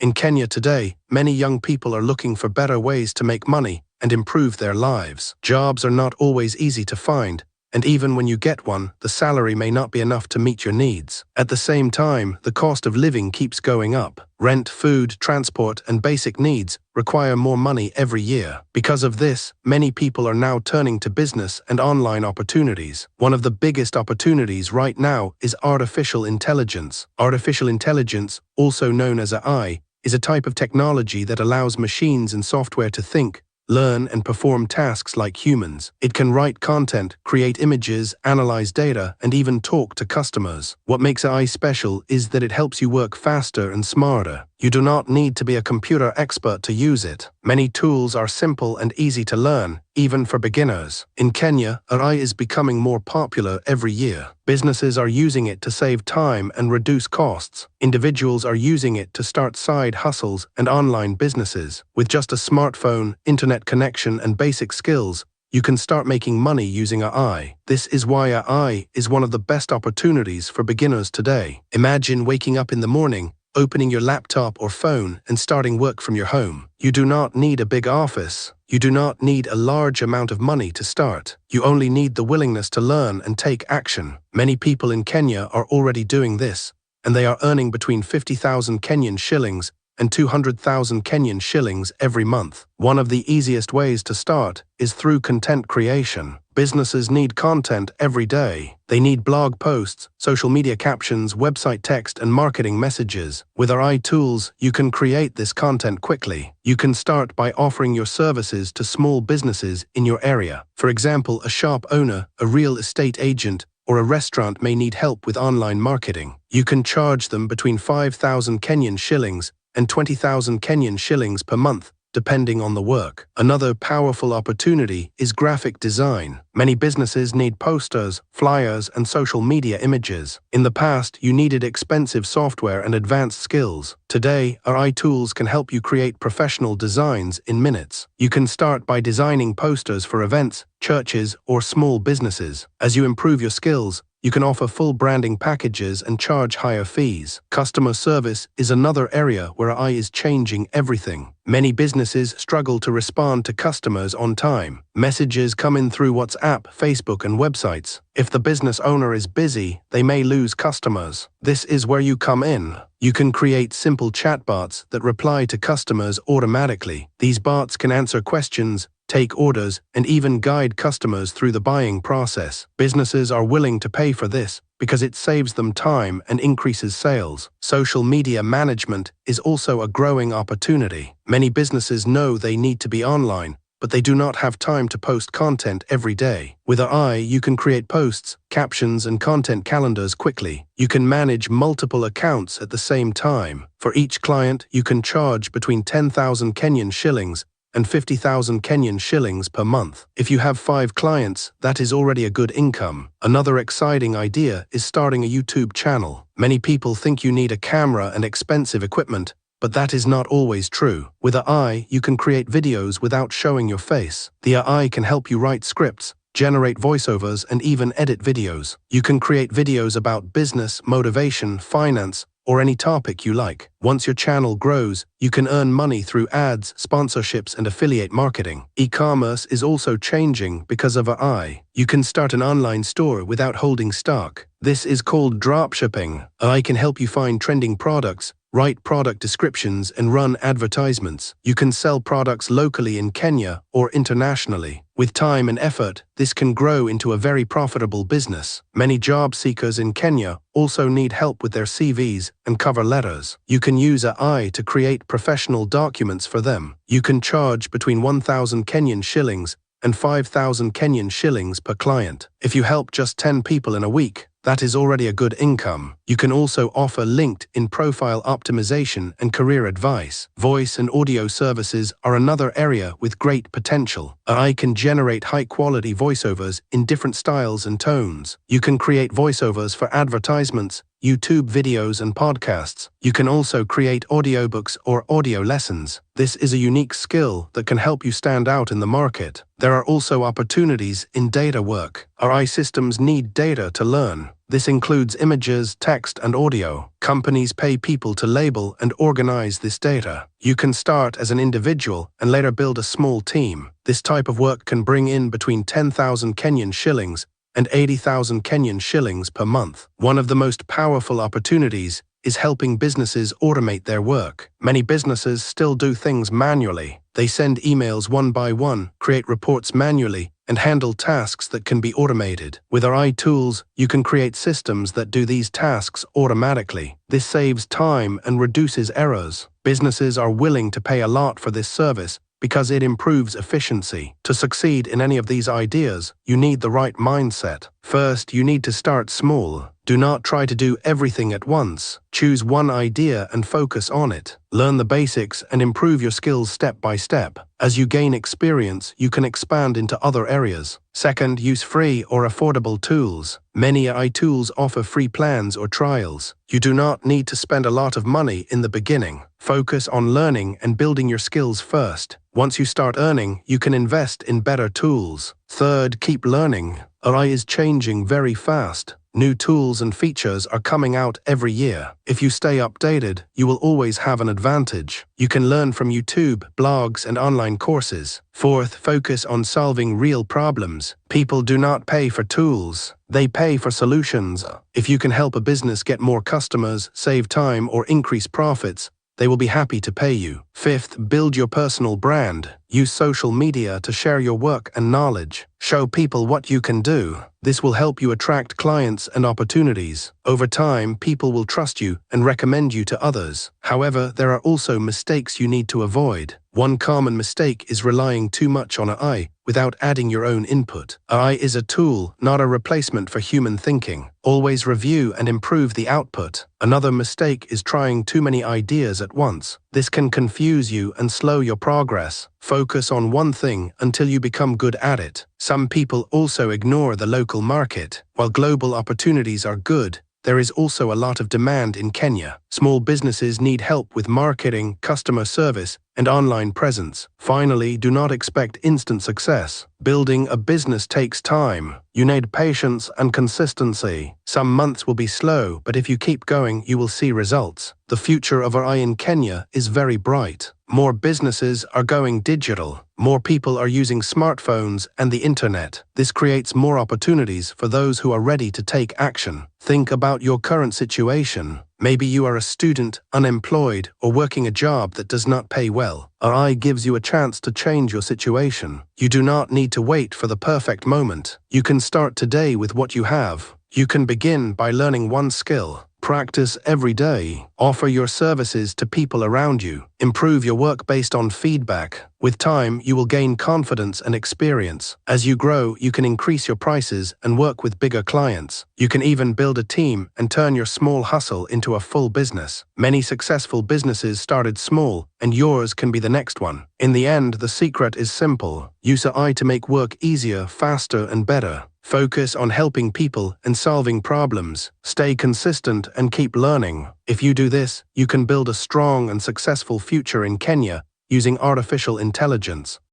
In Kenya today, many young people are looking for better ways to make money and improve their lives. Jobs are not always easy to find, and even when you get one, the salary may not be enough to meet your needs. At the same time, the cost of living keeps going up. Rent, food, transport, and basic needs require more money every year. Because of this, many people are now turning to business and online opportunities. One of the biggest opportunities right now is artificial intelligence. Artificial intelligence, also known as AI, is a type of technology that allows machines and software to think, learn, and perform tasks like humans. It can write content, create images, analyze data, and even talk to customers. What makes AI special is that it helps you work faster and smarter. You do not need to be a computer expert to use it. Many tools are simple and easy to learn, even for beginners. In Kenya, AI is becoming more popular every year. Businesses are using it to save time and reduce costs. Individuals are using it to start side hustles and online businesses. With just a smartphone, internet connection, and basic skills, you can start making money using AI. This is why AI is one of the best opportunities for beginners today. Imagine waking up in the morning, opening your laptop or phone, and starting work from your home. You do not need a big office. You do not need a large amount of money to start. You only need the willingness to learn and take action. Many people in Kenya are already doing this, and they are earning between 50,000 Kenyan shillings and 200,000 Kenyan shillings every month. One of the easiest ways to start is through content creation. Businesses need content every day. They need blog posts, social media captions, website text, and marketing messages. With our AI tools, you can create this content quickly. You can start by offering your services to small businesses in your area. For example, a shop owner, a real estate agent, or a restaurant may need help with online marketing. You can charge them between 5,000 Kenyan shillings and 20,000 Kenyan shillings per month, depending on the work. Another powerful opportunity is graphic design. Many businesses need posters, flyers, and social media images. In the past, you needed expensive software and advanced skills. Today, our AI tools can help you create professional designs in minutes. You can start by designing posters for events, churches, or small businesses. As you improve your skills, you can offer full branding packages and charge higher fees. Customer service is another area where AI is changing everything. Many businesses struggle to respond to customers on time. Messages come in through WhatsApp, Facebook, and websites. If the business owner is busy, they may lose customers. This is where you come in. You can create simple chatbots that reply to customers automatically. These bots can answer questions, take orders, and even guide customers through the buying process. Businesses are willing to pay for this because it saves them time and increases sales. Social media management is also a growing opportunity. Many businesses know they need to be online, but they do not have time to post content every day. With AI, you can create posts, captions, and content calendars quickly. You can manage multiple accounts at the same time. For each client, you can charge between 10,000 Kenyan shillings and 50,000 Kenyan shillings per month. If you have 5 clients, that is already a good income. Another exciting idea is starting a YouTube channel. Many people think you need a camera and expensive equipment, but that is not always true. With AI, you can create videos without showing your face. The AI can help you write scripts, generate voiceovers, and even edit videos. You can create videos about business, motivation, finance, or any topic you like. Once your channel grows, you can earn money through ads, sponsorships, and affiliate marketing. E-commerce is also changing because of AI. You can start an online store without holding stock. This is called dropshipping. AI can help you find trending products, write product descriptions, and run advertisements. You can sell products locally in Kenya or internationally. With time and effort, this can grow into a very profitable business. Many job seekers in Kenya also need help with their CVs and cover letters. You can use AI to create professional documents for them. You can charge between 1,000 Kenyan shillings and 5,000 Kenyan shillings per client. If you help just 10 people in a week, that is already a good income. You can also offer LinkedIn profile optimization and career advice. Voice and audio services are another area with great potential. AI can generate high-quality voiceovers in different styles and tones. You can create voiceovers for advertisements, YouTube videos and podcasts. You can also create audiobooks or audio lessons. This is a unique skill that can help you stand out in the market. There are also opportunities in data work. Our AI systems need data to learn. This includes images, text, and audio. Companies pay people to label and organize this data. You can start as an individual and later build a small team. This type of work can bring in between 10,000 Kenyan shillings and 80,000 Kenyan shillings per month. One of the most powerful opportunities is helping businesses automate their work. Many businesses still do things manually. They send emails one by one, create reports manually, and handle tasks that can be automated. With our AI tools, you can create systems that do these tasks automatically. This saves time and reduces errors. Businesses are willing to pay a lot for this service because it improves efficiency. To succeed in any of these ideas, you need the right mindset. First, you need to start small. Do not try to do everything at once. Choose one idea and focus on it. Learn the basics and improve your skills step by step. As you gain experience, you can expand into other areas. Second, use free or affordable tools. Many AI tools offer free plans or trials. You do not need to spend a lot of money in the beginning. Focus on learning and building your skills first. Once you start earning, you can invest in better tools. Third, keep learning. AI is changing very fast. New tools and features are coming out every year. If you stay updated, you will always have an advantage. You can learn from YouTube, blogs, and online courses. Fourth, focus on solving real problems. People do not pay for tools. They pay for solutions. If you can help a business get more customers, save time, or increase profits, they will be happy to pay you. Fifth, build your personal brand. Use social media to share your work and knowledge. Show people what you can do. This will help you attract clients and opportunities. Over time, people will trust you and recommend you to others. However, there are also mistakes you need to avoid. One common mistake is relying too much on AI without adding your own input. AI is a tool, not a replacement for human thinking. Always review and improve the output. Another mistake is trying too many ideas at once. This can confuse you and slow your progress. Focus on one thing until you become good at it. Some people also ignore the local market. While global opportunities are good, there is also a lot of demand in Kenya. Small businesses need help with marketing, customer service, and online presence. Finally, do not expect instant success. Building a business takes time. You need patience and consistency. Some months will be slow, but if you keep going, you will see results. The future of AI in Kenya is very bright. More businesses are going digital. More people are using smartphones and the internet. This creates more opportunities for those who are ready to take action. Think about your current situation. Maybe you are a student, unemployed, or working a job that does not pay well. AI gives you a chance to change your situation. You do not need to wait for the perfect moment. You can start today with what you have. You can begin by learning one skill. Practice every day. Offer your services to people around you. Improve your work based on feedback. With time, you will gain confidence and experience. As you grow, you can increase your prices and work with bigger clients. You can even build a team and turn your small hustle into a full business. Many successful businesses started small, and yours can be the next one. In the end, the secret is simple. Use AI to make work easier, faster, and better. Focus on helping people and solving problems. Stay consistent and keep learning. If you do this, you can build a strong and successful future in Kenya using artificial intelligence.